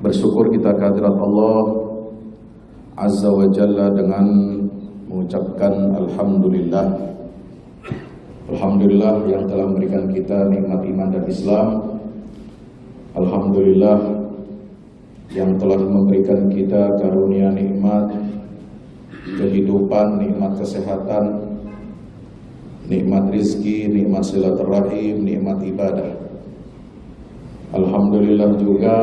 Bersyukur kita kehadirat Allah Azza wa Jalla dengan mengucapkan Alhamdulillah. Alhamdulillah yang telah memberikan kita nikmat iman dan Islam. Alhamdulillah yang telah memberikan kita karunia nikmat kehidupan, nikmat kesehatan, nikmat rizki, nikmat silaturahim, nikmat ibadah. Alhamdulillah juga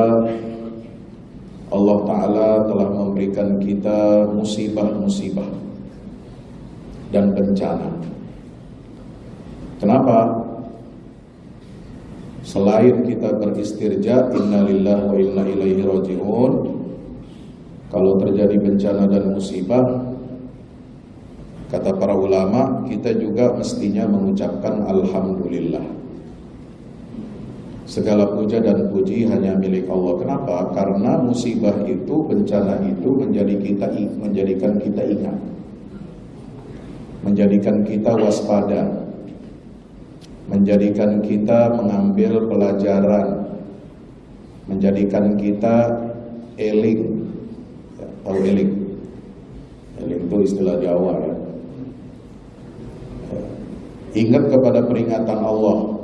Allah Ta'ala telah memberikan kita musibah-musibah dan bencana. Kenapa? Selain kita beristirja, inna lillahi wa inna ilaihi raji'un, kalau terjadi bencana dan musibah, kata para ulama, kita juga mestinya mengucapkan Alhamdulillah. Segala puja dan puji hanya milik Allah. Kenapa? Karena musibah itu, bencana itu menjadikan kita ingat, menjadikan kita waspada, menjadikan kita mengambil pelajaran, menjadikan kita eling. Tahu eling? Eling itu istilah Jawa ya. Ingat kepada peringatan Allah.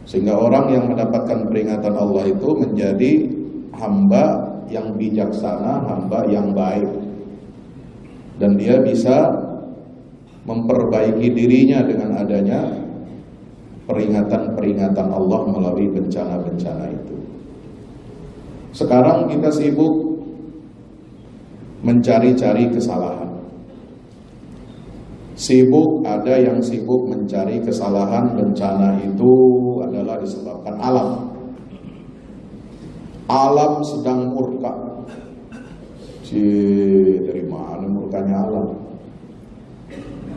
Sehingga orang yang mendapatkan peringatan Allah itu menjadi hamba yang bijaksana, hamba yang baik. Dan dia bisa memperbaiki dirinya dengan adanya peringatan-peringatan Allah melalui bencana-bencana itu. Sekarang kita sibuk mencari-cari kesalahan. Ada yang sibuk mencari kesalahan. Bencana itu adalah disebabkan alam. Alam sedang murka. Dari mana murkanya alam?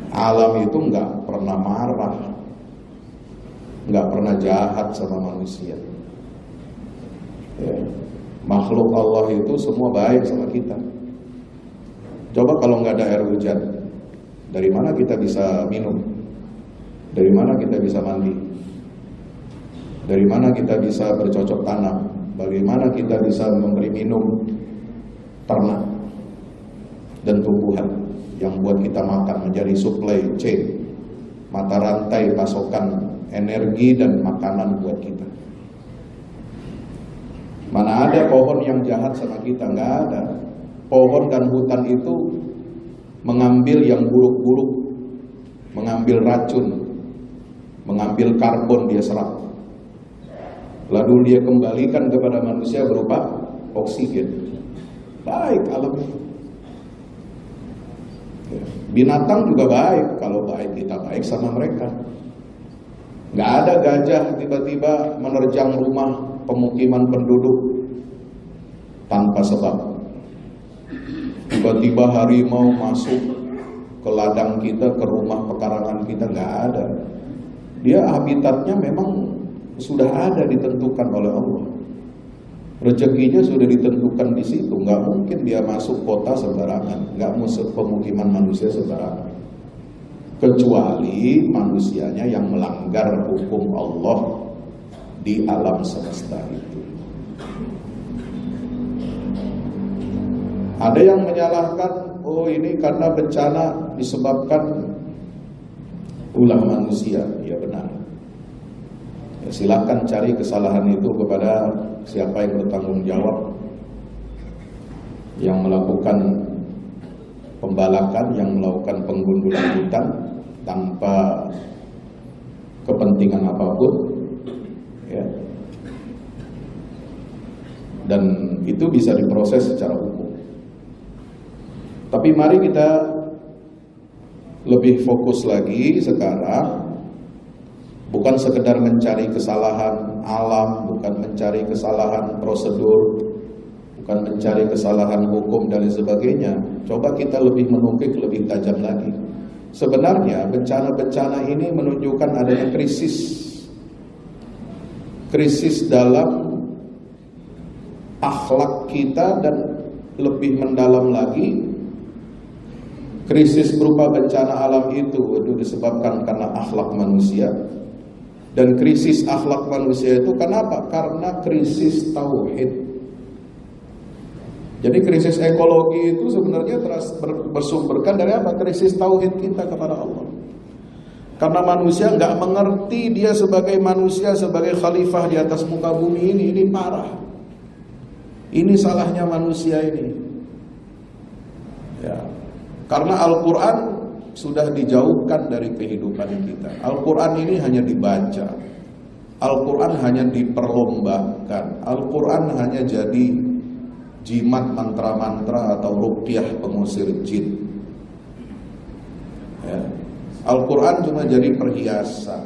Alam itu nggak pernah marah, nggak pernah jahat sama manusia. Ya. Makhluk Allah itu semua baik sama kita. Coba kalau nggak ada air hujan, dari mana kita bisa minum? Dari mana kita bisa mandi? Dari mana kita bisa bercocok tanam? Bagaimana kita bisa memberi minum ternak dan tumbuhan yang buat kita makan, menjadi supply chain, mata rantai pasokan energi dan makanan buat kita. Mana ada pohon yang jahat sama kita? Nggak ada. Pohon dan hutan itu mengambil yang buruk-buruk, mengambil racun, mengambil karbon dia serap, lalu dia kembalikan kepada manusia berupa oksigen. Baik alam. Binatang juga baik, kalau baik kita baik sama mereka. Nggak ada gajah tiba-tiba menerjang rumah pemukiman penduduk tanpa sebab. Tiba-tiba harimau masuk ke ladang kita, ke rumah pekarangan kita, nggak ada. Dia habitatnya memang sudah ada, ditentukan oleh Allah. Rezekinya sudah ditentukan di situ. Nggak mungkin dia masuk kota sembarangan, nggak masuk pemukiman manusia sembarangan. Kecuali manusianya yang melanggar hukum Allah di alam semesta itu. Ada yang menyalahkan, oh ini karena bencana disebabkan ulah manusia. Ya benar. Ya, silakan cari kesalahan itu kepada siapa yang bertanggung jawab, yang melakukan pembalakan, yang melakukan penggundulan hutan tanpa kepentingan apapun, ya. Dan itu bisa diproses secara hukum. Tapi mari kita lebih fokus lagi sekarang, bukan sekedar mencari kesalahan alam, bukan mencari kesalahan prosedur, bukan mencari kesalahan hukum dan lain sebagainya. Coba kita lebih menukik, lebih tajam lagi. Sebenarnya bencana-bencana ini menunjukkan adanya krisis dalam akhlak kita, dan lebih mendalam lagi, krisis berupa bencana alam itu disebabkan karena akhlak manusia. Dan krisis akhlak manusia itu kenapa? Karena krisis tauhid. Jadi krisis ekologi itu sebenarnya bersumberkan dari apa? Krisis tauhid kita kepada Allah. Karena manusia nggak mengerti dia sebagai manusia, sebagai khalifah di atas muka bumi ini parah. Ini salahnya manusia ini. Ya. Karena Al-Quran sudah dijauhkan dari kehidupan kita. Al-Quran ini hanya dibaca. Al-Quran hanya diperlombakan. Al-Quran hanya jadi jimat mantra-mantra atau ruqyah pengusir jin. Ya. Al-Quran cuma jadi perhiasan.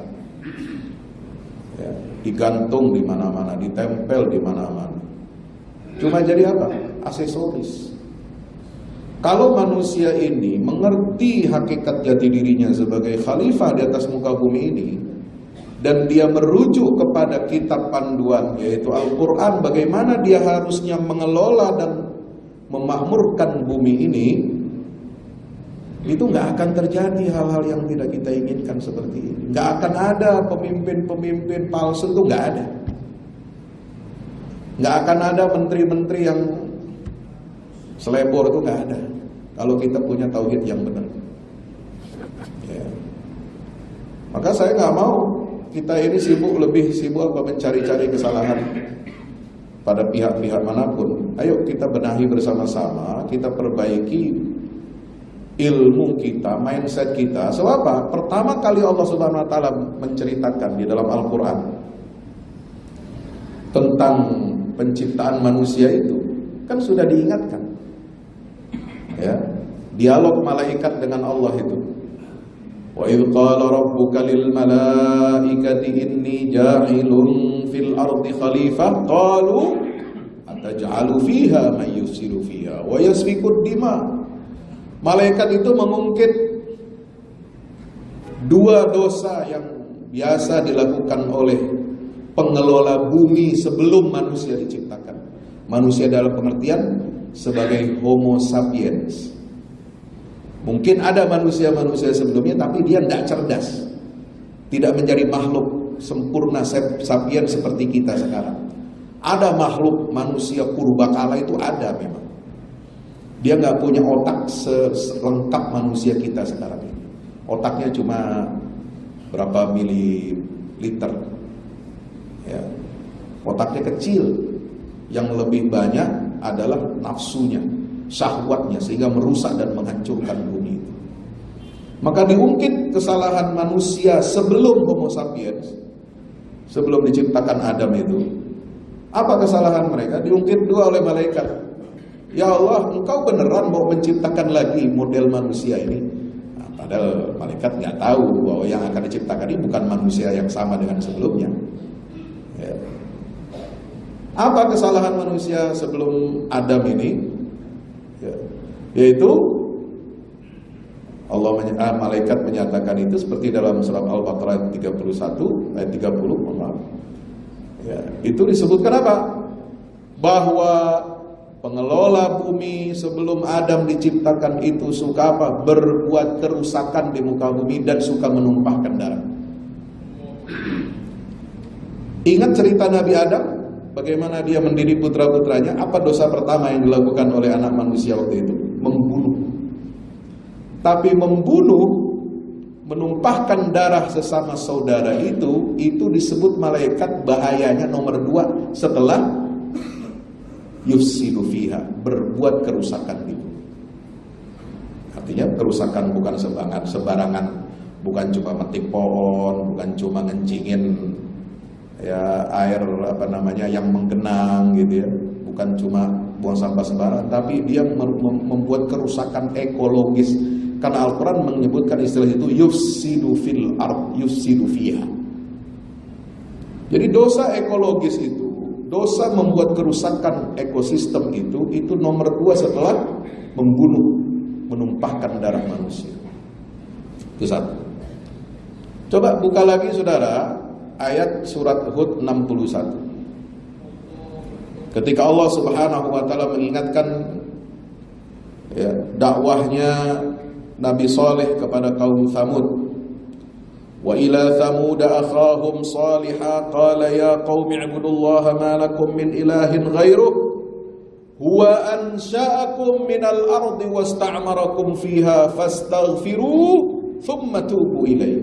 Ya. Digantung di mana-mana, ditempel di mana-mana. Cuma jadi apa? Aksesoris. Kalau manusia ini mengerti hakikat jati dirinya sebagai khalifah di atas muka bumi ini, dan dia merujuk kepada kitab panduan yaitu Al-Quran, bagaimana dia harusnya mengelola dan memakmurkan bumi ini, itu gak akan terjadi hal-hal yang tidak kita inginkan seperti ini. Gak akan ada pemimpin-pemimpin palsu, itu gak ada. Gak akan ada menteri-menteri yang selebor, itu gak ada. Kalau kita punya tauhid yang benar ya. Maka saya gak mau kita ini lebih sibuk mencari-cari kesalahan pada pihak-pihak manapun. Ayo kita benahi bersama-sama, kita perbaiki ilmu kita, mindset kita. Sebab apa? Pertama kali Allah Subhanahu wa taala menceritakan di dalam Al-Qur'an tentang penciptaan manusia itu kan sudah diingatkan. Ya, dialog malaikat dengan Allah itu. Wa idh qala rabbuka lil malaikati inni ja'ilun fil ardi khalifah qalu ataj'alu fiha man yufsidu fiha wa yasfiku dima. Malaikat itu mengungkit dua dosa yang biasa dilakukan oleh pengelola bumi sebelum manusia diciptakan. Manusia dalam pengertian sebagai Homo sapiens. Mungkin ada manusia-manusia sebelumnya, tapi dia tidak cerdas, tidak menjadi makhluk sempurna sapiens seperti kita sekarang. Ada makhluk manusia purbakala itu ada memang. Dia nggak punya otak selengkap manusia kita sekarang ini. Otaknya cuma berapa mililiter. Ya. Otaknya kecil. Yang lebih banyak adalah nafsunya, syahwatnya, sehingga merusak dan menghancurkan bumi itu. Maka diungkit kesalahan manusia sebelum Homo sapiens, sebelum diciptakan Adam itu. Apa kesalahan mereka? Diungkit dua oleh malaikat. Ya Allah, engkau beneran mau menciptakan lagi model manusia ini? Nah, padahal malaikat nggak tahu bahwa yang akan diciptakan ini bukan manusia yang sama dengan sebelumnya. Ya. Apa kesalahan manusia sebelum Adam ini? Ya. Yaitu malaikat menyatakan itu seperti dalam surat Al-Baqarah 31 ayat 30, maaf. Ya, itu disebutkan apa? Bahwa pengelola bumi sebelum Adam diciptakan itu suka apa? Berbuat kerusakan di muka bumi dan suka menumpahkan darah. Ingat cerita Nabi Adam? Bagaimana dia mendidik putra-putranya? Apa dosa pertama yang dilakukan oleh anak manusia waktu itu? Membunuh. Tapi membunuh, menumpahkan darah sesama saudara itu disebut malaikat bahayanya nomor 2 setelah yufsidu fiha, berbuat kerusakan di bumi. Artinya kerusakan bukan sembarangan, bukan cuma metik pohon, bukan cuma ngencingin ya air yang menggenang gitu ya, bukan cuma buang sampah sembarangan, tapi dia membuat kerusakan ekologis. Karena Al-Quran menyebutkan istilah itu yufsidu fil ard, yufsidu fiha. Jadi dosa ekologis itu, dosa membuat kerusakan ekosistem itu nomor 2 setelah membunuh, menumpahkan darah manusia. Itu satu. Coba buka lagi saudara ayat surat Hud 61. Ketika Allah Subhanahu wa taala mengingatkan ya, dakwahnya Nabi Saleh kepada kaum Thamud. Wa ila Thamud akhahum Salihah qala ya qaumi ibudullaha ma lakum min ilahin ghairuh Huwa ansha'akum minal ardi wasta'marakum fiha fastaghfiru thumma tubu ilaih.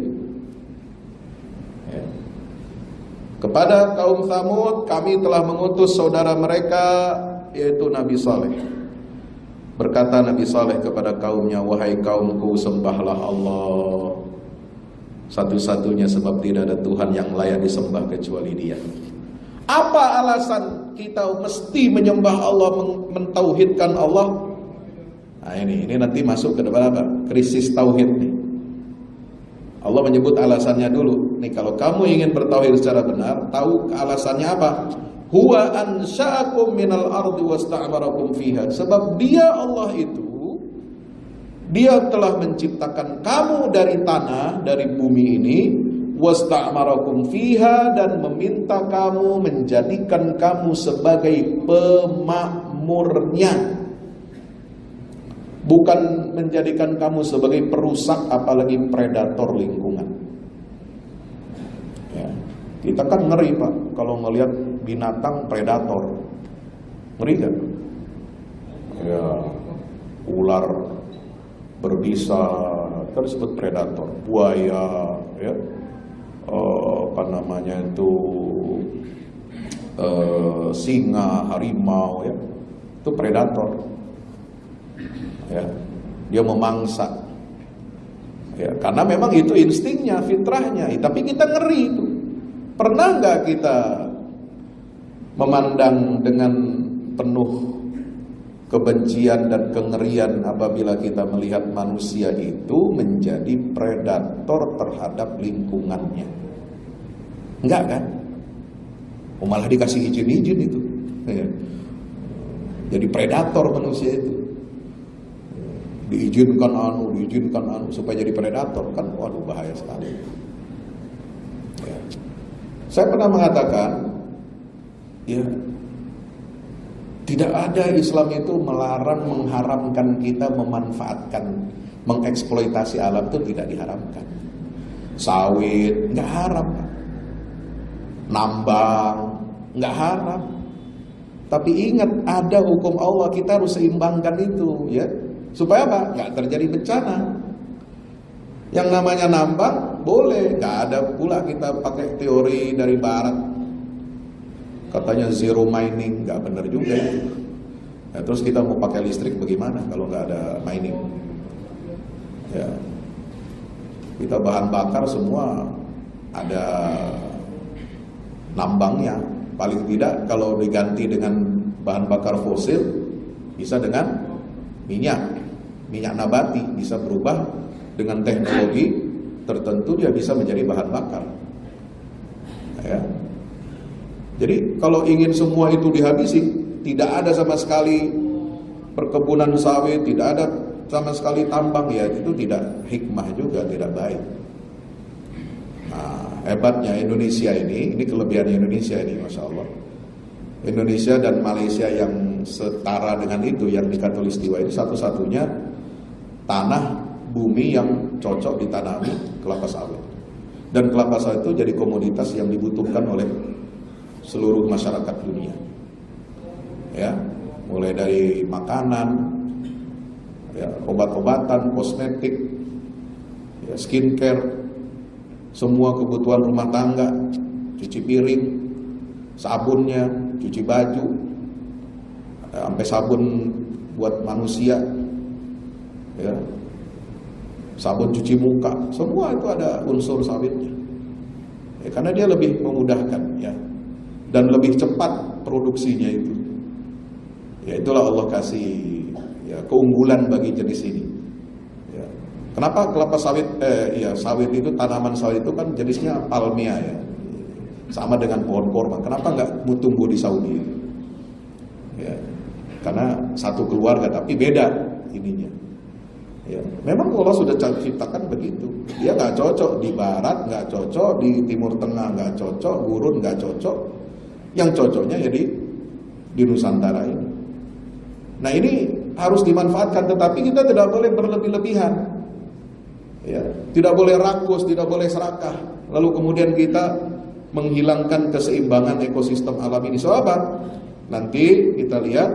Kepada kaum Tsamud kami telah mengutus saudara mereka yaitu Nabi Saleh. Berkata Nabi Saleh kepada kaumnya, wahai kaumku, sembahlah Allah satu-satunya, sebab tidak ada Tuhan yang layak disembah kecuali Dia. Apa alasan kita mesti menyembah Allah, mentauhidkan Allah? Nah ini nanti masuk ke depan apa? Krisis tauhid nih. Allah menyebut alasannya dulu. Nih kalau kamu ingin bertauhid secara benar, tahu alasannya apa? Huwa ansha'akum minal ardi wasta'marakum fiha. Sebab Dia, Allah itu, Dia telah menciptakan kamu dari tanah, dari bumi ini, wasta'marakum fiha, dan meminta kamu, menjadikan kamu sebagai pemakmurnya, bukan menjadikan kamu sebagai perusak apalagi predator lingkungan. Ya, kita kan ngeri Pak kalau ngelihat binatang predator, ngeri kan? Ya, ular berbisa kan disebut predator, buaya, ya. Apa namanya itu singa, harimau, ya, itu predator, ya, dia memangsa, ya, karena memang itu instingnya, fitrahnya. Tapi kita ngeri itu. Pernah nggak kita memandang dengan penuh kebencian dan kengerian apabila kita melihat manusia itu menjadi predator terhadap lingkungannya? Enggak kan? Malah dikasih izin-izin itu, ya. Jadi predator manusia itu, diizinkan supaya jadi predator, kan waduh bahaya sekali, ya. Saya pernah mengatakan, ya, tidak ada Islam itu melarang, mengharamkan kita memanfaatkan, mengeksploitasi alam, itu tidak diharamkan. Sawit nggak haram, nambang nggak haram. Tapi ingat, ada hukum Allah, kita harus seimbangkan itu, ya, supaya apa? Nggak terjadi bencana. Yang namanya nambang boleh, nggak ada pula kita pakai teori dari Barat. Katanya zero mining, nggak benar juga itu. Ya, terus kita mau pakai listrik bagaimana kalau nggak ada mining? Ya, kita bahan bakar semua ada nambangnya. Paling tidak kalau diganti dengan bahan bakar fosil, bisa dengan minyak nabati, bisa berubah dengan teknologi tertentu, dia bisa menjadi bahan bakar. Ya. Jadi kalau ingin semua itu dihabisi, tidak ada sama sekali perkebunan sawit, tidak ada sama sekali tambang, ya itu tidak hikmah juga, tidak baik. Nah, hebatnya Indonesia ini kelebihan Indonesia ini, Masya Allah. Indonesia dan Malaysia yang setara dengan itu, yang di Khatulistiwa ini satu-satunya tanah bumi yang cocok ditanami kelapa sawit. Dan kelapa sawit itu jadi komoditas yang dibutuhkan oleh seluruh masyarakat dunia, ya, mulai dari makanan, ya, obat-obatan, kosmetik, ya, skincare, semua kebutuhan rumah tangga, cuci piring, sabunnya, cuci baju, sampai sabun buat manusia, ya, sabun cuci muka, semua itu ada unsur sawitnya, ya, karena dia lebih memudahkan, ya, dan lebih cepat produksinya itu. Ya, itulah Allah kasih, ya, keunggulan bagi jenis ini. Ya. Kenapa kelapa sawit, sawit itu, tanaman sawit itu kan jenisnya palmia, ya, sama dengan pohon korma. Kenapa nggak tumbuh di Saudi? Ya, karena satu keluarga tapi beda ininya. Ya, memang Allah sudah ciptakan begitu. Dia nggak cocok di Barat, nggak cocok di Timur Tengah, nggak cocok, gurun nggak cocok. Yang cocoknya ya di Nusantara ini. Nah ini harus dimanfaatkan, tetapi kita tidak boleh berlebih-lebihan, ya, tidak boleh rakus, tidak boleh serakah. Lalu kemudian kita menghilangkan keseimbangan ekosistem alam ini. Sobat, nanti kita lihat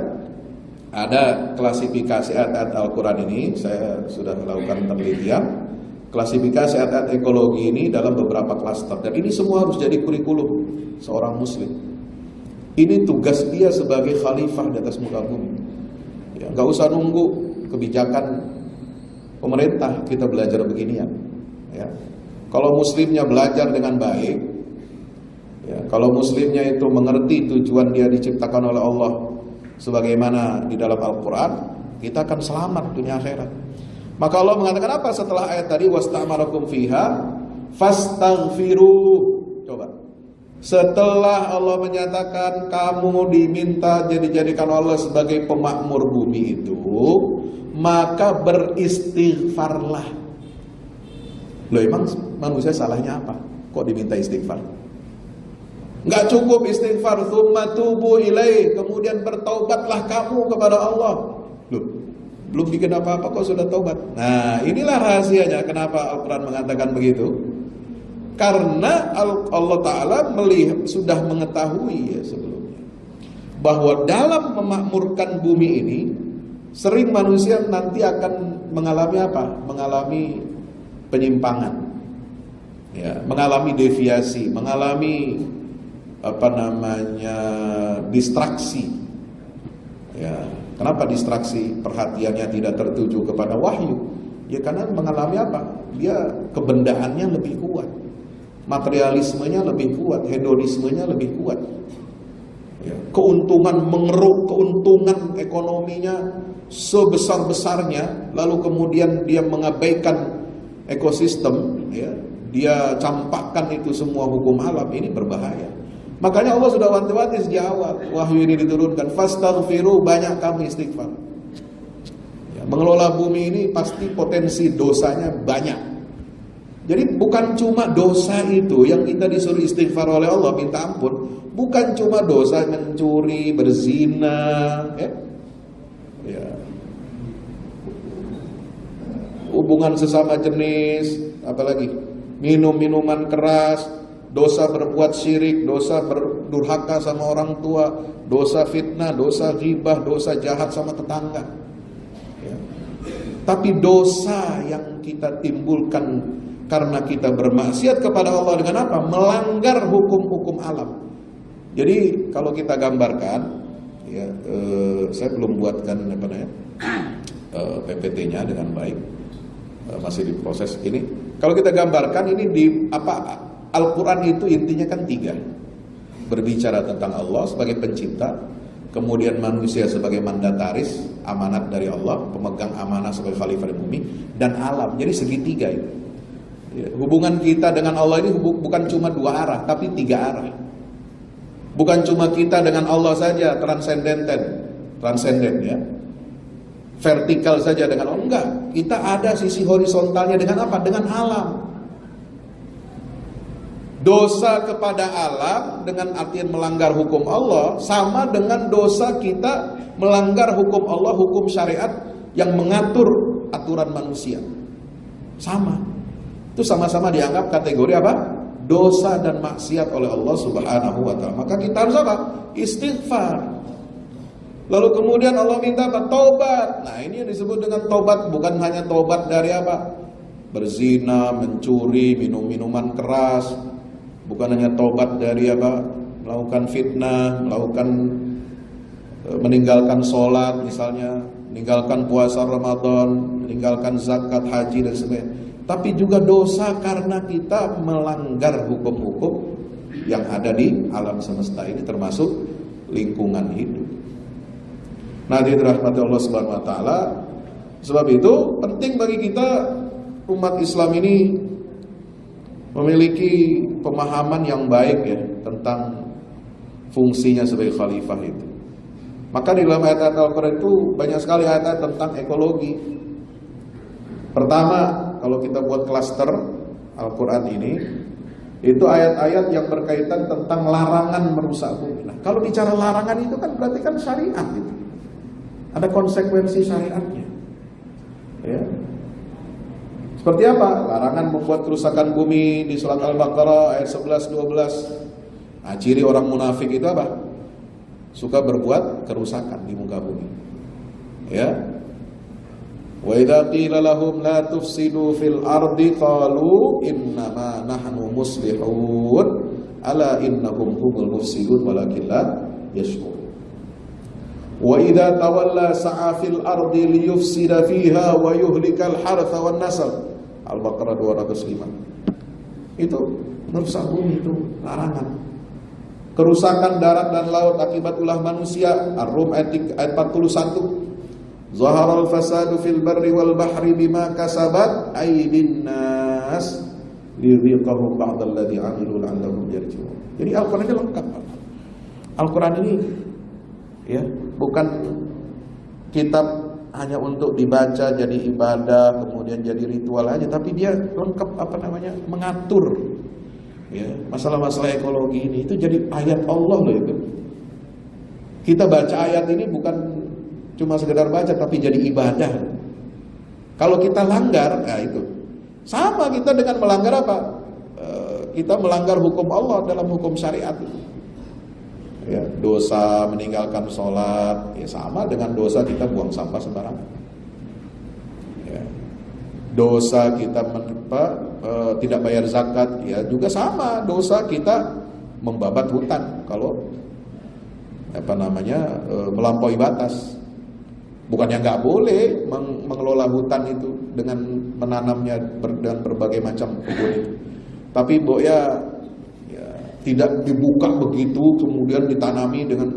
Ada klasifikasi ayat-ayat Al-Quran ini, saya sudah melakukan penelitian. Klasifikasi ayat-ayat ekologi ini dalam beberapa klaster. Dan ini semua harus jadi kurikulum seorang muslim. Ini tugas dia sebagai khalifah di atas muka bumi. Ya, gak usah nunggu kebijakan pemerintah, kita belajar beginian. Ya. Kalau muslimnya belajar dengan baik, ya, kalau muslimnya itu mengerti tujuan dia diciptakan oleh Allah sebagaimana di dalam Al-Quran, kita akan selamat dunia akhirat. Maka Allah mengatakan apa setelah ayat tadi, wasta'marakum fiha fastaghfiru. Coba, setelah Allah menyatakan kamu diminta dijadikan Allah sebagai pemakmur bumi itu, maka beristighfarlah. Loh, emang manusia salahnya apa? Kok diminta istighfar? Enggak cukup istighfar, tsumma tubu ilaih, kemudian bertaubatlah kamu kepada Allah. Loh, belum bikin apa-apa kok sudah taubat. Nah, inilah rahasianya kenapa Al-Quran mengatakan begitu. Karena Allah Ta'ala sudah mengetahui ya sebelumnya bahwa dalam memakmurkan bumi ini sering manusia nanti akan mengalami apa? Mengalami penyimpangan, ya, mengalami deviasi, mengalami distraksi. Ya, kenapa distraksi? Perhatiannya tidak tertuju kepada wahyu. Ya karena mengalami apa? Dia kebendaannya lebih kuat, materialismenya lebih kuat, hedonismenya lebih kuat. Ya, keuntungan mengeruk, keuntungan ekonominya sebesar-besarnya, lalu kemudian dia mengabaikan ekosistem, ya, dia campakkan itu semua hukum alam. Ini berbahaya. Makanya Allah sudah wanti-wanti sejak awal wahyu ini diturunkan, fastaghfiru, banyak kamu istighfar. Ya, mengelola bumi ini pasti potensi dosanya banyak. Jadi bukan cuma dosa itu yang kita disuruh istighfar oleh Allah, minta ampun. Bukan cuma dosa mencuri, berzina, ya. Ya. Hubungan sesama jenis, apalagi minum minuman keras, dosa berbuat syirik, dosa berdurhaka sama orang tua, dosa fitnah, dosa ghibah, dosa jahat sama tetangga. Ya. Tapi dosa yang kita timbulkan karena kita bermaksiat kepada Allah dengan apa? Melanggar hukum-hukum alam. Jadi kalau kita gambarkan, ya, saya belum buatkan PPT-nya dengan baik, masih diproses ini. Kalau kita gambarkan ini di apa? Al-Quran itu intinya kan 3. Berbicara tentang Allah sebagai pencipta, kemudian manusia sebagai mandataris, amanat dari Allah, pemegang amanah sebagai khalifah di bumi, dan alam. Jadi segitiga itu. Ya, hubungan kita dengan Allah ini bukan cuma 2 arah, tapi 3 arah. Bukan cuma kita dengan Allah saja, transenden ya. Vertikal saja dengan Allah, enggak. Kita ada sisi horizontalnya dengan apa? Dengan alam. Dosa kepada alam dengan artian melanggar hukum Allah sama dengan dosa kita melanggar hukum Allah, hukum syariat yang mengatur aturan manusia. Sama. Itu sama-sama dianggap kategori apa? Dosa dan maksiat oleh Allah Subhanahu wa taala. Maka kita harus apa? Istighfar. Lalu kemudian Allah minta apa? Taubat. Nah, ini yang disebut dengan taubat, bukan hanya taubat dari apa? Berzina, mencuri, minum minuman keras. Bukan hanya taubat dari apa? Melakukan fitnah, meninggalkan sholat misalnya, meninggalkan puasa Ramadan, meninggalkan zakat, haji dan sebagainya. Tapi juga dosa karena kita melanggar hukum-hukum yang ada di alam semesta ini, termasuk lingkungan hidup. Nah, dirahmati Allah Subhanahu wa taala. Sebab itu penting bagi kita umat Islam ini memiliki pemahaman yang baik ya tentang fungsinya sebagai khalifah itu. Maka di dalam ayat-ayat Al-Quran itu banyak sekali ayat-ayat tentang ekologi. Pertama, kalau kita buat klaster Al-Quran ini, itu ayat-ayat yang berkaitan tentang larangan merusak bumi. Nah, kalau bicara larangan itu kan berarti kan syariat gitu. Ada konsekuensi syariatnya. Ya. Seperti apa? Larangan membuat kerusakan bumi di surat Al-Baqarah ayat 11-12. Nah, ciri orang munafik itu apa? Suka berbuat kerusakan di muka bumi. Ya. Wa idza qila lahum la tufsidu fil ardi qalu innama nahnu muslihun ala innahum humul mufsidun walakin la yashkurun. Wa idza tawalla sa'a fil ardi liyufsida fiha wa yuhlikal hartha wan nasl. Al-Baqarah 205. Itu merusak bumi, itu larangan. Kerusakan darat dan laut akibat ulah manusia. Ar-Rum ayat 41. Zaharal fasadu fil barri wal bahri bima kasabat aydin nas liyudhiqahum ba'dal ladzi 'amilu la'allahum yarji'un. Jadi Al-Qur'an ini lengkap. Al-Qur'an ini ya, bukan kitab hanya untuk dibaca jadi ibadah kemudian jadi ritual aja, tapi dia lengkap mengatur ya masalah-masalah ekologi ini. Itu jadi ayat Allah loh itu. Kita baca ayat ini bukan cuma sekedar baca tapi jadi ibadah. Kalau kita langgar, nah itu sama kita dengan melanggar apa? Kita melanggar hukum Allah dalam hukum syariat. Ya, dosa meninggalkan sholat, ya sama dengan dosa kita buang sampah sembarangan. Ya. Dosa kita tidak bayar zakat, ya juga sama dosa kita membabat hutan kalau melampaui batas. Bukannya nggak boleh mengelola hutan itu dengan menanamnya dengan berbagai macam kebun itu, tapi tidak dibuka begitu kemudian ditanami dengan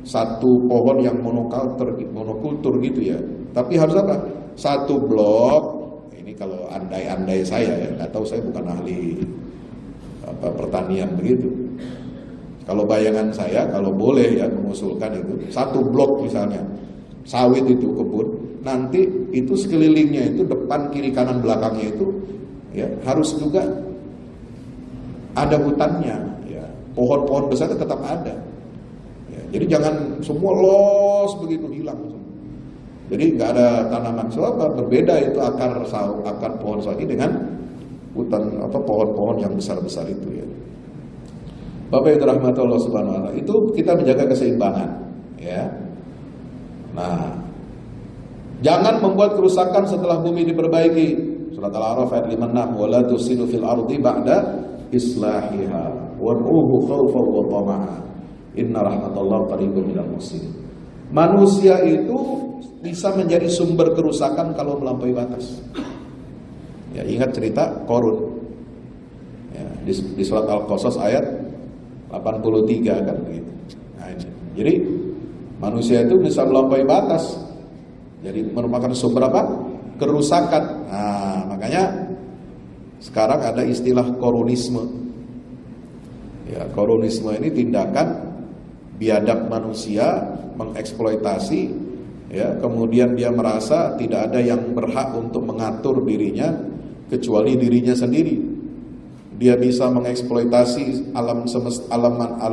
satu pohon yang monokultur gitu ya. Tapi harus apa? Satu blok. Ini kalau andai-andai saya ya, nggak tahu, saya bukan ahli pertanian begitu. Kalau bayangan saya, kalau boleh ya mengusulkan itu satu blok misalnya sawit itu kebun, nanti itu sekelilingnya itu depan kiri kanan belakangnya itu ya harus juga ada hutannya ya, pohon-pohon besar tetap ada ya, jadi jangan semua los begitu hilang semua. Jadi nggak ada tanaman. Sebab berbeda itu akar pohon sawi dengan hutan pohon-pohon yang besar-besar itu ya. Bapak Ibu rahmati Allah subhanahu wa ta'ala, itu kita menjaga keseimbangan ya. Nah, jangan membuat kerusakan setelah bumi diperbaiki. Surat Al-A'raf ayat 56, wala tusidu fil ardi ba'da islahiha wad'uhu khaufan wa tama'a inna rahmatallahi qaribun minal muhsinin. Manusia itu bisa menjadi sumber kerusakan kalau melampaui batas. Ya, ingat cerita Qarun. Ya, di surat Al-Qasas ayat 83 kan begitu. Nah, ini. Jadi manusia itu bisa melampaui batas, jadi merupakan sumber apa? Kerusakan. Nah, makanya sekarang ada istilah korunisme. Ya, korunisme ini tindakan biadab manusia mengeksploitasi, ya, kemudian dia merasa tidak ada yang berhak untuk mengatur dirinya kecuali dirinya sendiri. Dia bisa mengeksploitasi alam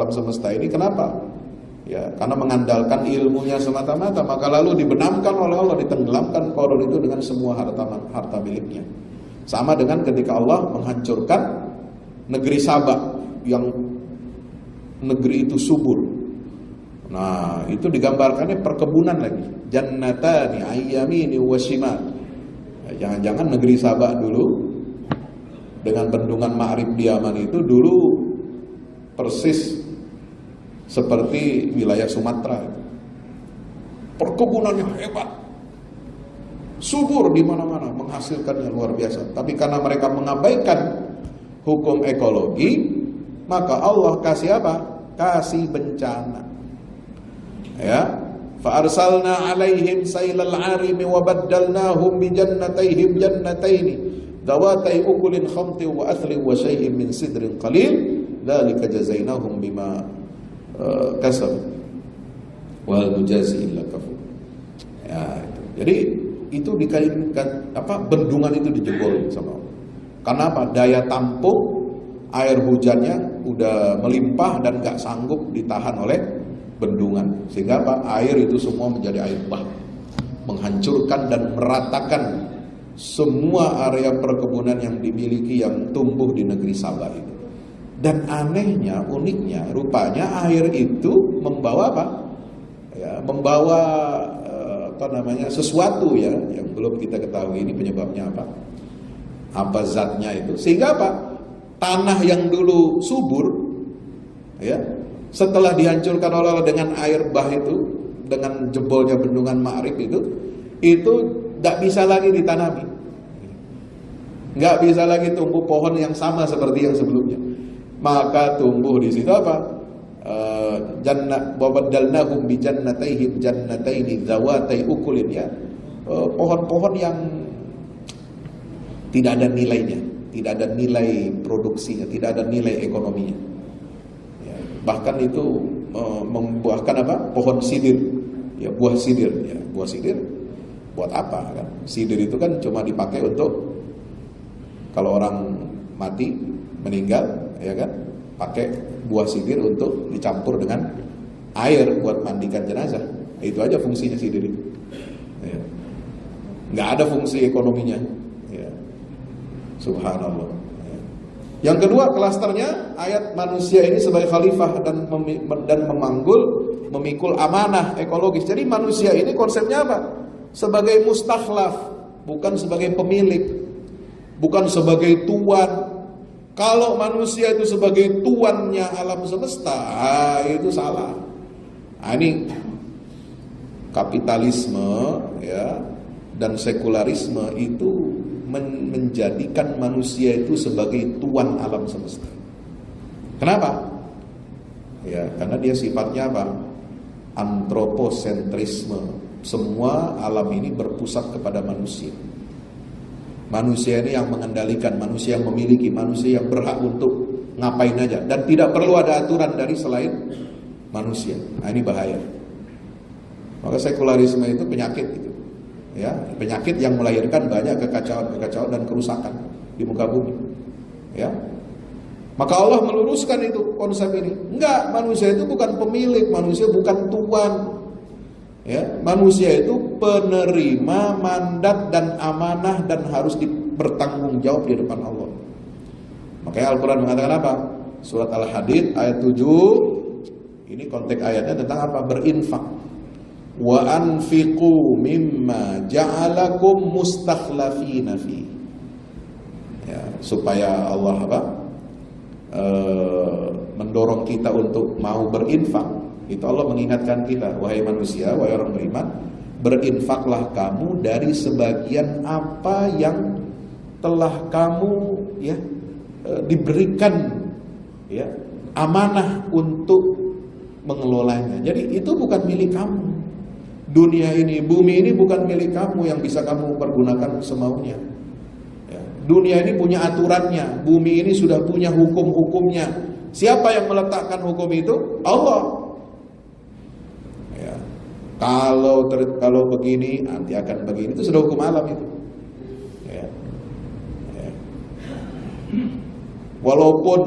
semesta ini. Kenapa? Ya, karena mengandalkan ilmunya semata-mata, maka lalu dibenamkan oleh Allah, ditenggelamkan Qarun itu dengan semua harta miliknya. Sama dengan ketika Allah menghancurkan negeri Saba yang negeri itu subur. Nah, itu digambarkannya perkebunan lagi. Jannatani ayyamini wa shimal. Ya, jangan-jangan negeri Saba dulu dengan bendungan Ma'rib di Yaman itu dulu persis seperti wilayah Sumatera. Perkebunannya hebat, subur di mana-mana, menghasilkannya luar biasa. Tapi karena mereka mengabaikan hukum ekologi, maka Allah kasih apa? Kasih bencana. Ya, fa arsalna 'alaihim sailal 'arimi wa baddalnahum bi jannatayhim jannataini dawatai ukulin khamti wa athli wa syai'in min sidrin qalil dzalika jazainahum bima kasab wal mujazi illa kafur. Ya, itu. Jadi itu dikaitkan bendungan itu dijebol sama Allah. Karena apa? Daya tampung air hujannya udah melimpah dan gak sanggup ditahan oleh bendungan. Sehingga apa? Air itu semua menjadi air bah, menghancurkan dan meratakan semua area perkebunan yang dimiliki yang tumbuh di negeri Saba itu. Dan anehnya, uniknya, rupanya air itu membawa apa? Ya, membawa sesuatu ya yang belum kita ketahui ini penyebabnya apa zatnya itu, sehingga tanah yang dulu subur ya setelah dihancurkan oleh Allah dengan air bah itu, dengan jebolnya bendungan Ma'rib itu tidak bisa lagi ditanami, nggak bisa lagi tumbuh pohon yang sama seperti yang sebelumnya. Maka tumbuh di situ jannah wa baddalnahum bi jannatayhim jannataini dzawatai ukulin ya. Pohon-pohon yang tidak ada nilainya, tidak ada nilai produksinya, tidak ada nilai ekonominya. Ya, bahkan itu membuahkan pohon sidir, ya buah sidir, ya buah sidir buat apa kan? Sidir itu kan cuma dipakai untuk kalau orang mati meninggal, ya kan? Pakai buah sidir untuk dicampur dengan air buat mandikan jenazah. Itu aja fungsinya sidir itu. Ya. Nggak ada fungsi ekonominya. Ya. Subhanallah. Ya. Yang kedua klasternya ayat manusia ini sebagai khalifah dan memikul amanah ekologis. Jadi manusia ini konsepnya apa? Sebagai mustakhlaf, bukan sebagai pemilik, bukan sebagai tuan. Kalau manusia itu sebagai tuannya alam semesta, itu salah. Ini kapitalisme ya dan sekularisme itu menjadikan manusia itu sebagai tuan alam semesta. Kenapa? Ya, karena dia sifatnya antroposentrisme. Semua alam ini berpusat kepada manusia. Manusia ini yang mengendalikan, manusia yang memiliki, manusia yang berhak untuk ngapain aja, dan tidak perlu ada aturan dari selain manusia. Nah, ini bahaya. Maka sekularisme itu penyakit gitu. Ya, penyakit yang melahirkan banyak kekacauan dan kerusakan di muka bumi. Ya. Maka Allah meluruskan itu konsep ini. Enggak, manusia itu bukan pemilik, manusia bukan tuan. Ya, manusia itu penerima mandat dan amanah dan harus bertanggung jawab di depan Allah. Makanya Al-Quran mengatakan apa? Surat Al-Hadid ayat 7. Ini konteks ayatnya tentang apa? Berinfak. Wa anfiqu mimma ja'alakum mustakhlafina fi. Ya, supaya Allah mendorong kita untuk mau berinfak. Itu Allah mengingatkan kita, wahai manusia, wahai orang beriman, berinfaklah kamu dari sebagian apa yang telah kamu diberikan amanah untuk mengelolanya. Jadi itu bukan milik kamu. Dunia ini, bumi ini bukan milik kamu yang bisa kamu pergunakan semaunya. Ya. Dunia ini punya aturannya, bumi ini sudah punya hukum-hukumnya. Siapa yang meletakkan hukum itu? Allah. Kalau begini nanti akan begini, itu sudah hukum alam itu. Ya. Ya. Walaupun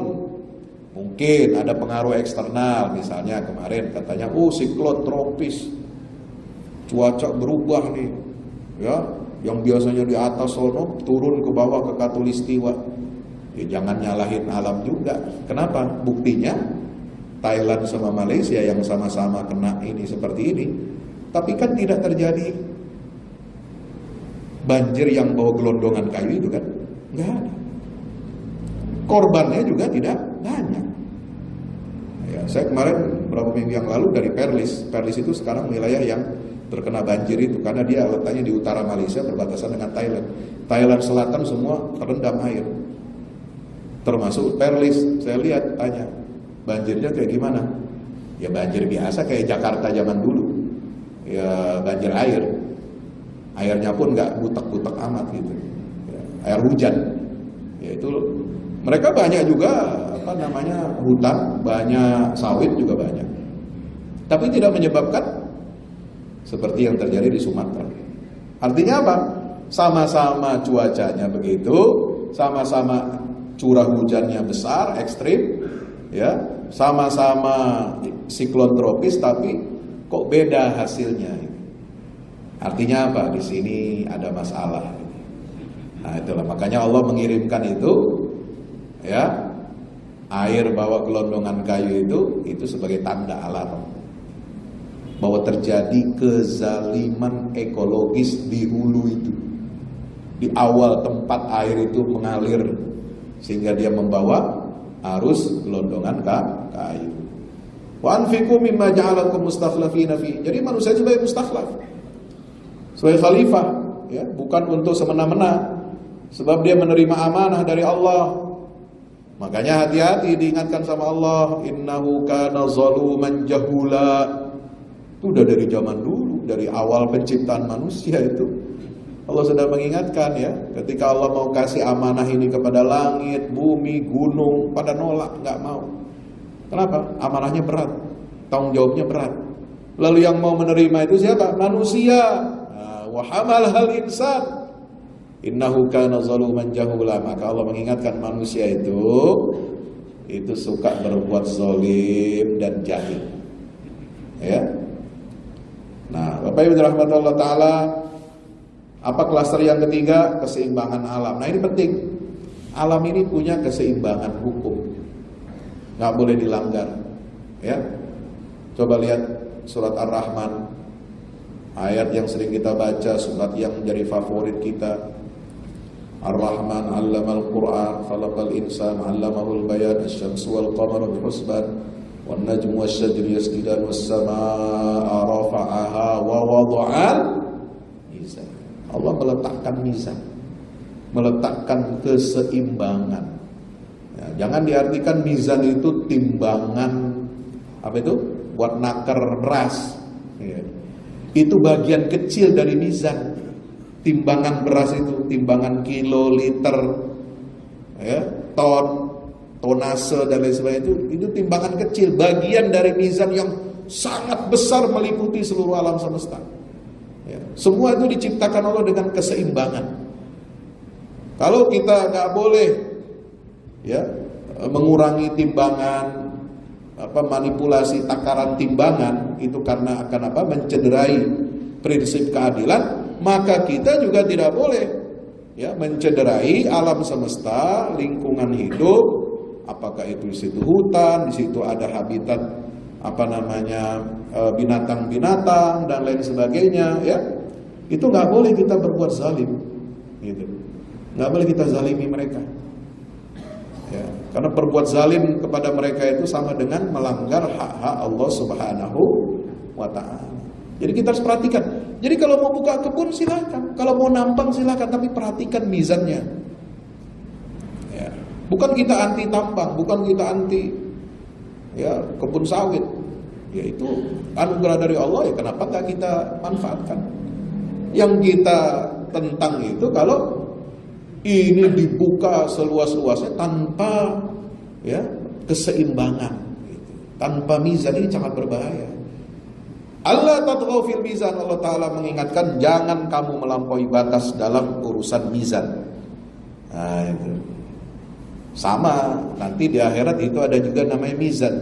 mungkin ada pengaruh eksternal, misalnya kemarin katanya, siklon tropis, cuaca berubah nih, ya, yang biasanya di atas sono turun ke bawah ke Katulistiwa. Ya jangan nyalahin alam juga. Kenapa? Buktinya Thailand sama Malaysia yang sama-sama kena ini seperti ini. Tapi kan tidak terjadi banjir yang bawa gelondongan kayu itu kan, nggak ada. Korbannya juga tidak banyak. Ya, saya kemarin beberapa minggu yang lalu dari Perlis itu sekarang wilayah yang terkena banjir itu karena dia letaknya di utara Malaysia berbatasan dengan Thailand. Thailand Selatan semua terendam air. Termasuk Perlis, saya lihat tanya banjirnya kayak gimana? Ya banjir biasa kayak Jakarta zaman dulu. Ya banjir air, airnya pun nggak butek-butek amat gitu, ya, air hujan. Ya itu mereka banyak juga hutan, banyak sawit juga banyak, tapi tidak menyebabkan seperti yang terjadi di Sumatera. Artinya apa? Sama-sama cuacanya begitu, sama-sama curah hujannya besar, ekstrim, ya, sama-sama siklon tropis, tapi kok beda hasilnya? Artinya apa? Di sini ada masalah. Nah, itulah makanya Allah mengirimkan itu, ya, air bawa gelondongan kayu itu sebagai tanda alarm bahwa terjadi kezaliman ekologis di hulu itu. Di awal tempat air itu mengalir sehingga dia membawa arus gelondongan ke air. Wa anfiqu mimma ja'alakum mustakhlifina fi. Jadi manusia sebagai mustakhlaf, sebagai khalifah, ya, bukan untuk semena-mena, sebab dia menerima amanah dari Allah. Makanya hati-hati diingatkan sama Allah, innahu kana zaluman jahula. Itu udah dari zaman dulu, dari awal penciptaan manusia itu Allah sudah mengingatkan, ya. Ketika Allah mau kasih amanah ini kepada langit, bumi, gunung, pada nolak, nggak mau. Kenapa? Amanahnya berat, tanggung jawabnya berat. Lalu yang mau menerima itu siapa? Manusia. Wa hamalahal insan innahu kana zaluman jahula. Maka Allah mengingatkan manusia itu suka berbuat zalim dan jahil. Ya. Nah, Bapak Ibu dirahmati Allah taala, apa klaster yang ketiga? Keseimbangan alam. Nah, ini penting. Alam ini punya keseimbangan hukum, nggak boleh dilanggar. Ya, coba lihat surat Ar-Rahman, ayat yang sering kita baca, surat yang menjadi favorit kita. Ar-Rahman 'allamal Qur'an, khalaqal insana 'allamahul bayan, asy-syamsu wal qamaru bihusban, wan najmu wasy-syajru yasjudan, was samaa'a rafa'aha wa wada'al mizan. Allah meletakkan mizan, meletakkan keseimbangan. Ya, jangan diartikan mizan itu timbangan apa itu? Buat nakar beras. Ya. Itu bagian kecil dari mizan. Timbangan beras itu, timbangan kilo, liter, ya, ton, tonase dan lain sebagainya itu timbangan kecil, bagian dari mizan yang sangat besar meliputi seluruh alam semesta. Ya, semua itu diciptakan Allah dengan keseimbangan. Kalau kita nggak boleh, ya, mengurangi timbangan, manipulasi takaran timbangan itu karena akan mencederai prinsip keadilan, maka kita juga tidak boleh, ya, mencederai alam semesta, lingkungan hidup. Apakah itu di situ hutan, di situ ada habitat binatang-binatang dan lain sebagainya, ya. Itu nggak boleh kita berbuat zalim, gitu. Nggak boleh kita zalimi mereka, ya. Karena berbuat zalim kepada mereka itu sama dengan melanggar hak-hak Allah Subhanahu wa ta'ala. Jadi kita harus perhatikan. Jadi kalau mau buka kebun silakan, kalau mau nambang silakan, tapi perhatikan mizannya. Ya. Bukan kita anti tambang, bukan kita anti, ya, kebun sawit. Ya, itu anugerah dari Allah, ya, kenapa nggak kita manfaatkan? Yang kita tentang itu kalau ini dibuka seluas-luasnya tanpa, ya, keseimbangan, gitu. Tanpa mizan, ini sangat berbahaya. Allah tatghaw fil mizan, Allah Ta'ala mengingatkan jangan kamu melampaui batas dalam urusan mizan. Nah, itu sama, nanti di akhirat itu ada juga namanya mizan,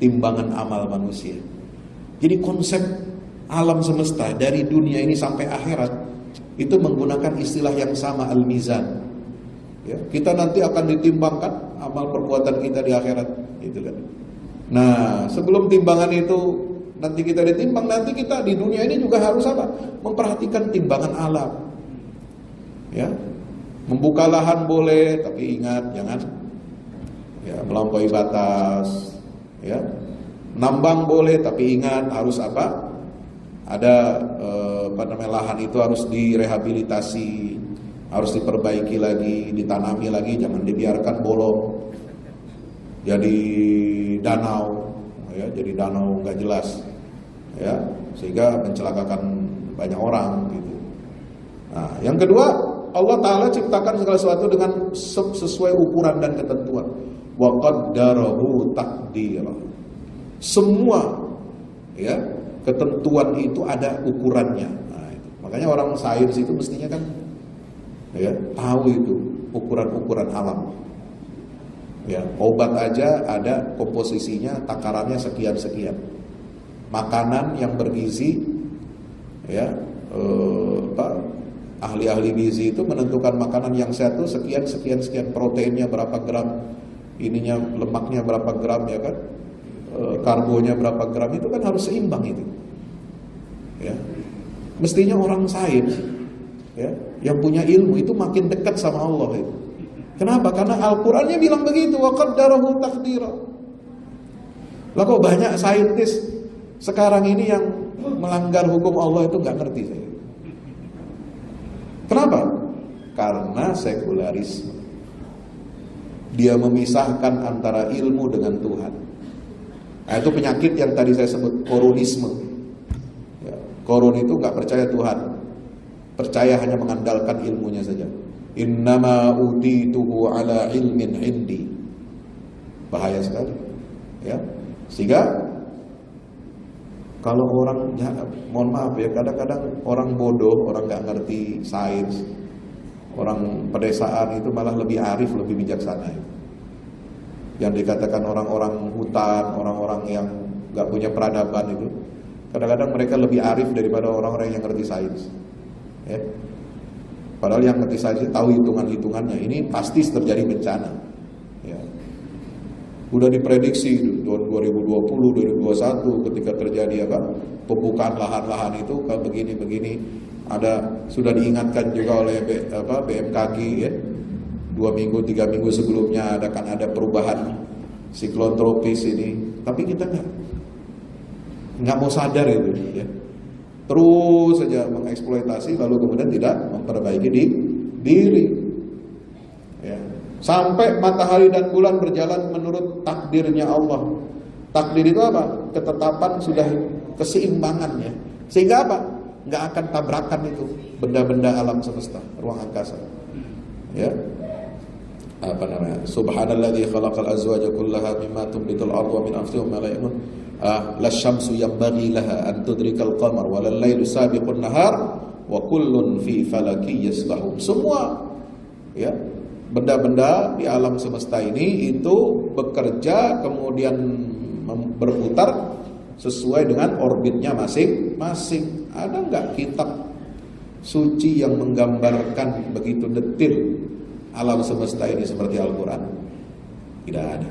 timbangan amal manusia. Jadi konsep alam semesta dari dunia ini sampai akhirat itu menggunakan istilah yang sama, al-mizan. Ya, kita nanti akan ditimbangkan amal perbuatan kita di akhirat, gitu kan. Nah, sebelum timbangan itu nanti kita ditimbang, nanti kita di dunia ini juga harus memperhatikan timbangan alam. Ya, membuka lahan boleh, tapi ingat jangan, ya, melampaui batas. Ya, nambang boleh, tapi ingat harus ada lahan itu harus direhabilitasi, harus diperbaiki lagi, ditanami lagi, jangan dibiarkan bolong jadi danau, ya, jadi danau nggak jelas, ya, sehingga mencelakakan banyak orang, gitu. Nah, yang kedua, Allah Ta'ala ciptakan segala sesuatu dengan sesuai ukuran dan ketentuan. Wa qaddarahu taqdira. Semua, ya, ketentuan itu ada ukurannya. Nah, itu. Makanya orang sains itu mestinya kan, ya, tahu itu ukuran-ukuran alam. Ya, obat aja ada komposisinya, takarannya sekian-sekian. Makanan yang bergizi, ya, ahli-ahli gizi itu menentukan makanan yang sehat itu sekian, proteinnya berapa gram, ininya lemaknya berapa gram, ya kan, karbonya berapa gram, itu kan harus seimbang itu. Ya. Mestinya orang sains, ya, yang punya ilmu itu makin dekat sama Allah itu. Kenapa? Karena Al-Qur'annya bilang begitu, wa qaddarahu taqdira. Lah kok banyak saintis sekarang ini yang melanggar hukum Allah itu nggak ngerti saya. Kenapa? Karena sekularisme. Dia memisahkan antara ilmu dengan Tuhan. Nah, itu penyakit yang tadi saya sebut, koronisme. Ya, koron itu nggak percaya Tuhan, percaya hanya mengandalkan ilmunya saja. Innama utituhu ala ilmin indi. Bahaya sekali. Ya, sehingga kalau orang, ya, mohon maaf ya, kadang-kadang orang bodoh, orang nggak ngerti sains, orang pedesaan itu malah lebih arif, lebih bijaksana. Yang dikatakan orang-orang hutan, orang-orang yang nggak punya peradaban itu, kadang-kadang mereka lebih arif daripada orang-orang yang ngerti sains. Ya. Padahal yang ngerti sains tahu hitungan-hitungannya. Ini pasti terjadi bencana. Ya. Udah diprediksi tahun 2020, 2021 ketika terjadi pembukaan lahan-lahan itu kalau begini-begini, sudah diingatkan juga oleh BMKG ya. 2 minggu, 3 minggu sebelumnya akan ada perubahan siklon tropis ini, tapi kita nggak mau sadar itu ya. Terus saja mengeksploitasi, lalu kemudian tidak memperbaiki diri. Ya. Sampai matahari dan bulan berjalan menurut takdirnya Allah. Takdir itu apa? Ketetapan sudah keseimbangannya. Sehingga apa? Nggak akan tabrakan itu benda-benda alam semesta, ruang angkasa. Ya. Subhanalladzi khalaqal azwaja kullaha mimma tunbitul ardu wa min anfusihim ma la ya'lamun. Lasyamsu yanbaghi laha an tudrikal qamar wa lal-lailu sabiqun nahar wa kullun fi falaki yasbahun. Semua ya, benda-benda di alam semesta ini itu bekerja kemudian berputar sesuai dengan orbitnya masing-masing. Ada enggak kitab suci yang menggambarkan begitu detil alam semesta ini seperti Al-Quran? Tidak ada.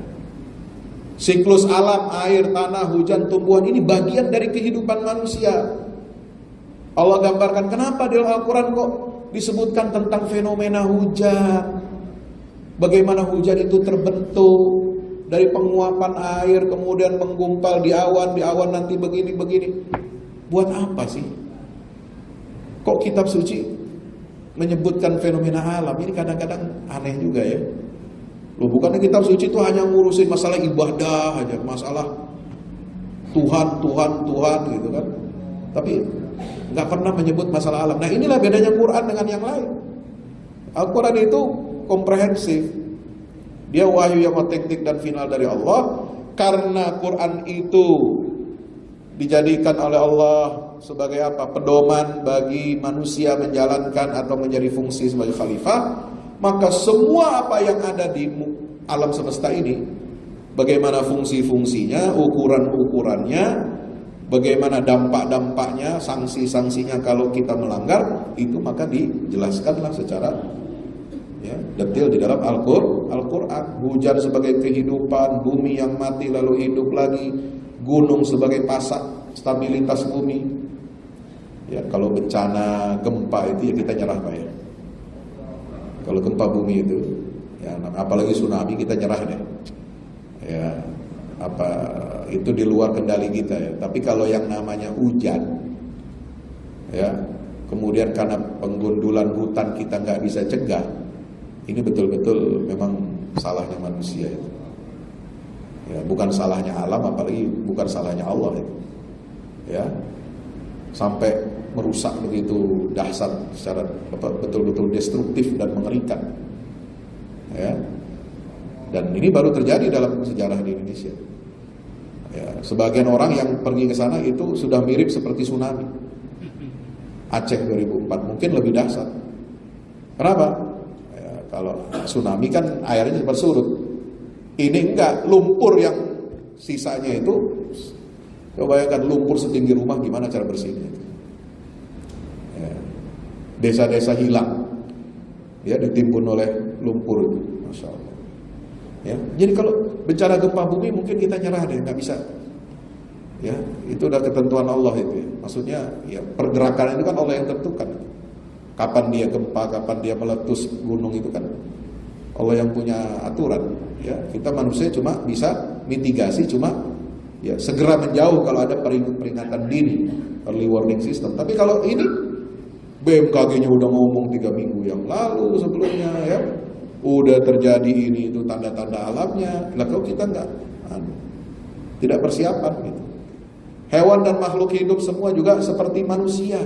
Siklus alam, air, tanah, hujan, tumbuhan ini bagian dari kehidupan manusia. Allah gambarkan, kenapa di Al-Quran kok disebutkan tentang fenomena hujan? Bagaimana hujan itu terbentuk dari penguapan air, kemudian menggumpal di awan nanti begini-begini. Buat apa sih? Kok kitab suci menyebutkan fenomena alam? Ini kadang-kadang aneh juga ya. Loh, bukannya kitab suci itu hanya ngurusin masalah ibadah aja, masalah Tuhan gitu kan. Tapi nggak pernah menyebut masalah alam. Nah, inilah bedanya Quran dengan yang lain. Al-Quran itu komprehensif. Dia wahyu yang otentik dan final dari Allah. Karena Quran itu dijadikan oleh Allah sebagai apa? Pedoman bagi manusia menjalankan atau menjadi fungsi sebagai khalifah. Maka semua apa yang ada di alam semesta ini, bagaimana fungsi-fungsinya, ukuran-ukurannya, bagaimana dampak-dampaknya, sanksi-sanksinya kalau kita melanggar, itu maka dijelaskanlah secara ya, detail di dalam Al-Quran. Hujan sebagai kehidupan, bumi yang mati lalu hidup lagi, gunung sebagai pasak stabilitas bumi. Ya, kalau bencana gempa itu ya kita nyerah Pak ya. Kalau gempa bumi itu, ya, apalagi tsunami kita nyerah deh. Ya, itu di luar kendali kita ya. Tapi kalau yang namanya hujan, ya, kemudian karena penggundulan hutan kita nggak bisa cegah, ini betul-betul memang salahnya manusia itu. Ya, bukan salahnya alam, apalagi bukan salahnya Allah itu. Ya, sampai merusak begitu dahsyat secara betul-betul destruktif dan mengerikan. Ya. Dan ini baru terjadi dalam sejarah di Indonesia. Ya, sebagian orang yang pergi ke sana itu sudah mirip seperti tsunami. Aceh 2004 mungkin lebih dahsyat. Kenapa? Ya, kalau tsunami kan airnya cepat surut. Ini enggak, lumpur yang sisanya itu, coba bayangkan lumpur setinggi rumah, gimana cara bersihnya itu. Desa-desa hilang, ya, ditimbun oleh lumpur itu, masya Allah. Ya, jadi kalau bencana gempa bumi mungkin kita nyerah deh, nggak bisa Ya, itu udah ketentuan Allah itu ya. Maksudnya ya pergerakan itu kan Allah yang tentukan. Kapan dia gempa, kapan dia meletus gunung itu kan Allah yang punya aturan. Ya, kita manusia cuma bisa mitigasi, cuma ya segera menjauh kalau ada peringatan dini, early warning system. Tapi kalau ini BMKG-nya udah ngomong 3 minggu yang lalu sebelumnya ya, udah terjadi ini itu tanda-tanda alamnya. Lah kalau kita tidak persiapan gitu. Hewan dan makhluk hidup semua juga seperti manusia.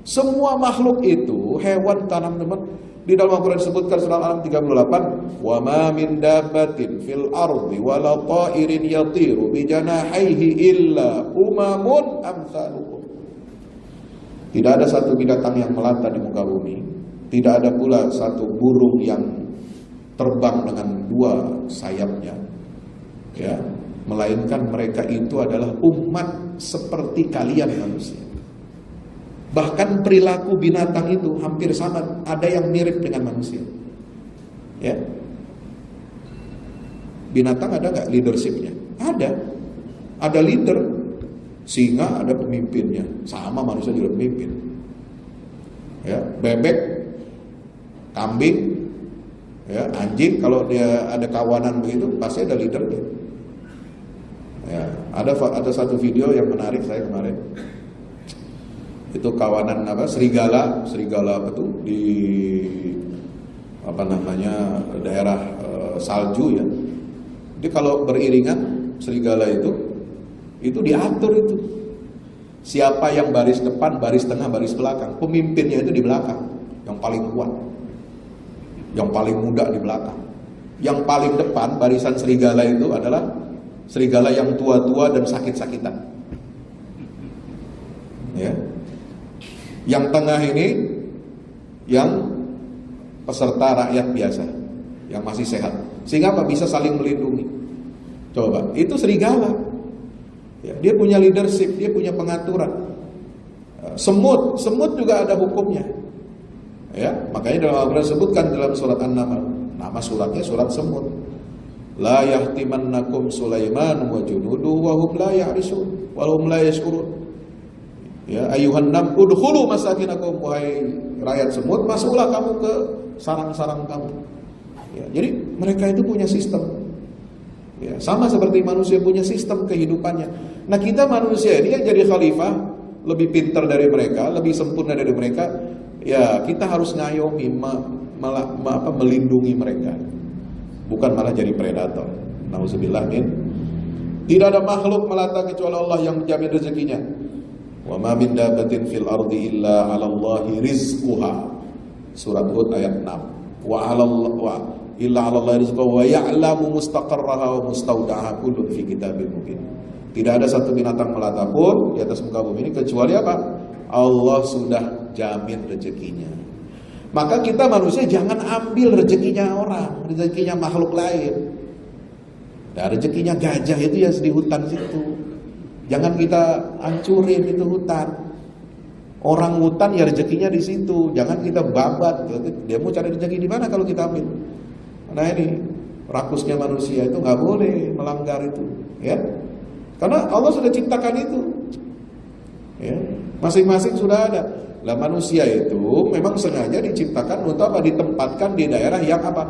Semua makhluk itu, hewan, tanaman, di dalam Al-Quran disebutkan surah Al-An'am 38, wa ma min dabbatin fil ardi wala ta'irin yatiru bi janahihi illa umamun amsalukum. Tidak ada satu binatang yang melata di muka bumi, tidak ada pula satu burung yang terbang dengan 2 sayapnya. Ya, melainkan mereka itu adalah umat seperti kalian manusia. Bahkan perilaku binatang itu hampir sama, ada yang mirip dengan manusia. Ya, binatang ada nggak leadershipnya? Ada leader. Singa ada pemimpinnya, sama manusia juga pemimpin. Ya, bebek, kambing, ya, anjing kalau dia ada kawanan begitu pasti ada leadernya. Ya, ada satu video yang menarik saya kemarin. Itu kawanan serigala apa tuh di daerah salju ya. Jadi kalau beriringan serigala itu diatur itu. Siapa yang baris depan, baris tengah, baris belakang. Pemimpinnya itu di belakang, yang paling kuat. Yang paling muda di belakang. Yang paling depan barisan serigala itu adalah serigala yang tua-tua dan sakit-sakitan. Ya. Yang tengah ini yang peserta rakyat biasa, yang masih sehat. Sehingga apa? Bisa saling melindungi. Coba, itu serigala. Ya, dia punya leadership, dia punya pengaturan. Semut juga ada hukumnya. Ya, makanya dalam Al-Quran disebutkan dalam surat An-Naml, nama suratnya surat semut. La yahtimannakum Sulaiman wa junuduhu wa hum la ya'risun wa hum la yashkurun. Ya, ayuhan nam udkhulu masakinakum, wahai rakyat semut, masuklah kamu ke sarang-sarang kamu. Ya, jadi mereka itu punya sistem. Ya, sama seperti manusia punya sistem kehidupannya. Nah, kita manusia ini yang jadi khalifah, lebih pintar dari mereka, lebih sempurna dari mereka. Ya, kita harus ngayomi, melindungi mereka, bukan malah jadi predator. Nauzubillah min. Tidak ada makhluk melata kecuali Allah yang menjamin rezekinya. Wa ma min dabbatin fil ardi illa 'alallahi rizquha. Surat Hud ayat 6. Wa 'alallahi illa 'alallahi rizquha wa ya'lamu mustaqarraha wa mustaudaha kullun fi kitabim mubin. Tidak ada satu binatang melata pun di atas muka bumi ini kecuali apa? Allah sudah jamin rezekinya. Maka kita manusia jangan ambil rezekinya orang, rezekinya makhluk lain. Nah, rezekinya gajah itu ya di hutan situ. Jangan kita hancurin itu hutan. Orang hutan ya rezekinya di situ. Jangan kita babat. Dia mau cari rezeki di mana kalau kita ambil? Nah, ini rakusnya manusia itu nggak boleh melanggar itu, ya. Karena Allah sudah ciptakan itu. Ya, masing-masing sudah ada. Lah manusia itu memang sengaja diciptakan untuk apa? Ditempatkan di daerah yang apa?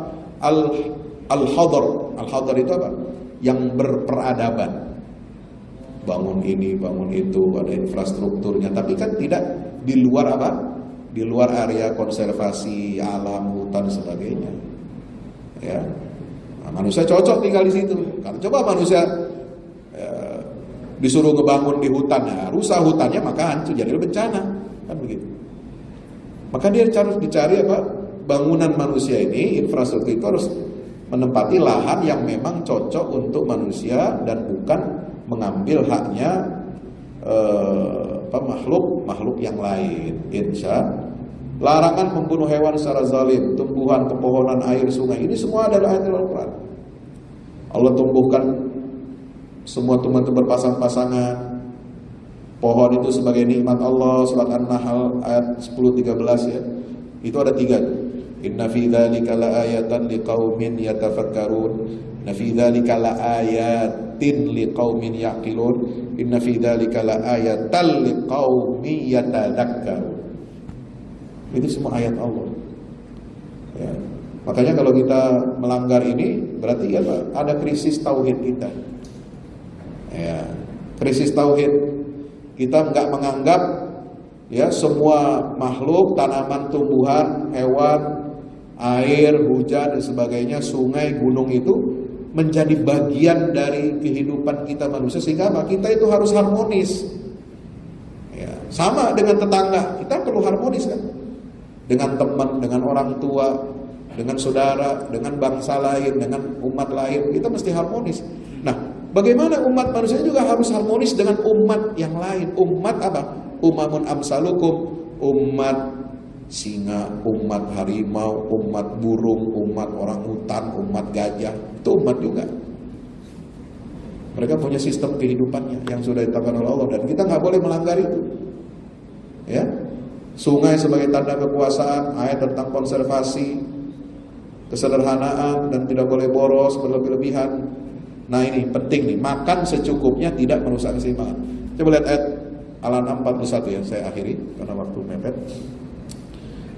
Al-hadar. Al-hadar itu apa? Yang berperadaban. Bangun ini, bangun itu, ada infrastrukturnya, tapi kan tidak di luar apa? Di luar area konservasi alam, hutan dan sebagainya. Ya. Nah, manusia cocok tinggal di situ. Karena coba manusia disuruh ngebangun di hutan, ya, rusak hutannya maka hancur, jadi bencana, kan begitu. Maka dia harus dicari apa? Bangunan manusia ini, infrastruktur itu harus menempati lahan yang memang cocok untuk manusia dan bukan mengambil haknya makhluk yang lain. Insya larangan membunuh hewan secara zalim, tumbuhan, pepohonan, air, sungai, ini semua adalah ayat Al-Quran. Allah tumbuhkan semua tumbuhan berpasang-pasangan. Pohon itu sebagai nikmat Allah. Surat An-Nahl ayat 10-13 ya. Itu ada 3. Inna fi dzalika laayatan liqaumin yatafakkarun. Inna fi dzalika laayat. ayatin liqaumin yaqilun inna fi dzalika laayatan liqaumin yatadzakkarun. Itu semua ayat Allah. Ya. Makanya kalau kita melanggar ini berarti ada krisis tauhid kita. Ya, krisis tauhid. Kita nggak menganggap ya semua makhluk, tanaman, tumbuhan, hewan, air, hujan dan sebagainya, sungai, gunung itu menjadi bagian dari kehidupan kita manusia, sehingga kita itu harus harmonis. Ya, sama dengan tetangga, kita perlu harmonis kan? Dengan teman, dengan orang tua, dengan saudara, dengan bangsa lain, dengan umat lain, kita mesti harmonis. Nah, bagaimana umat manusia juga harus harmonis dengan umat yang lain. Umat apa? Umamun amsalukum, umat singa, umat harimau, umat burung, umat orang hutan, umat gajah, itu umat juga. Mereka punya sistem kehidupannya yang sudah ditetapkan oleh Allah, dan kita nggak boleh melanggar itu. Ya, sungai sebagai tanda kekuasaan, ayat tentang konservasi, kesederhanaan dan tidak boleh boros berlebih-lebihan. Nah ini penting nih, makan secukupnya tidak merusak keseimbangan. Coba lihat ayat Al-An'am 41 ya, saya akhiri karena waktu mepet.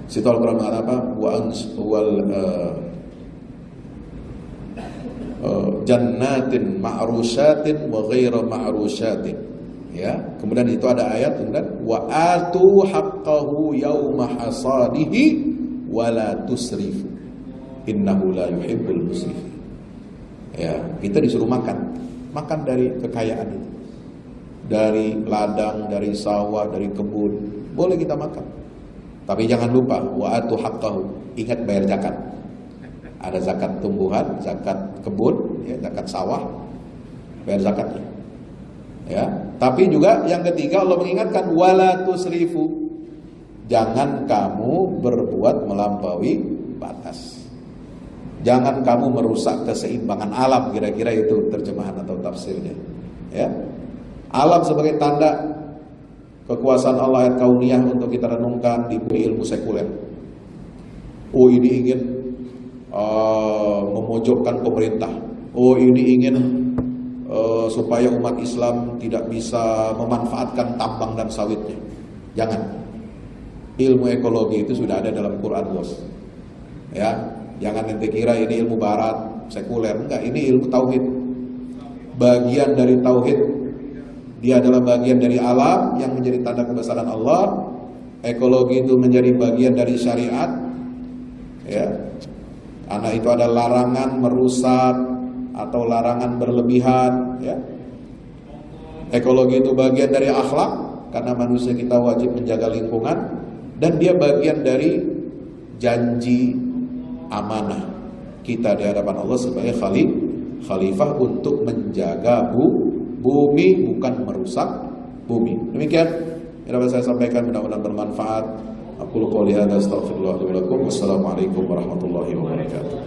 Situ Al-Quran mengatakan jannatin ma'rusyatin wa ghaira ma'rusyatin. Ya, kemudian itu ada ayat kemudian wa atu haqqahu yauma hasadihi wa la tusrifu innahu la yuhibbul musrifin. Ya, kita disuruh makan dari kekayaan itu, dari ladang, dari sawah, dari kebun, boleh kita makan. Tapi jangan lupa wa atu haqqahu, ingat bayar zakat. Ada zakat tumbuhan, zakat kebun, ya, zakat sawah, bayar zakatnya. Ya, tapi juga yang ketiga Allah mengingatkan wala tusrifu, jangan kamu berbuat melampaui batas. Jangan kamu merusak keseimbangan alam, kira-kira itu terjemahan atau tafsirnya. Ya. Alam sebagai tanda kekuasaan Allah ayat kauniyah untuk kita renungkan di ilmu sekuler. Oh ini ingin memojokkan pemerintah. Oh ini ingin supaya umat Islam tidak bisa memanfaatkan tambang dan sawitnya. Jangan. Ilmu ekologi itu sudah ada dalam Quran, bos. Ya, jangan nanti kira ini ilmu barat, sekuler. Enggak, ini ilmu tauhid. Bagian dari tauhid. Dia adalah bagian dari alam yang menjadi tanda kebesaran Allah. Ekologi itu menjadi bagian dari syariat. Ya. Karena itu ada larangan merusak atau larangan berlebihan, ya. Ekologi itu bagian dari akhlak karena manusia kita wajib menjaga lingkungan, dan dia bagian dari janji amanah kita di hadapan Allah sebagai khalifah untuk menjaga bumi, bukan merusak bumi. Demikian yang dapat saya sampaikan, mudah-mudahan bermanfaat. Aku qouli hadza astaghfirullah li wa lakum. Wassalamualaikum warahmatullahi wabarakatuh.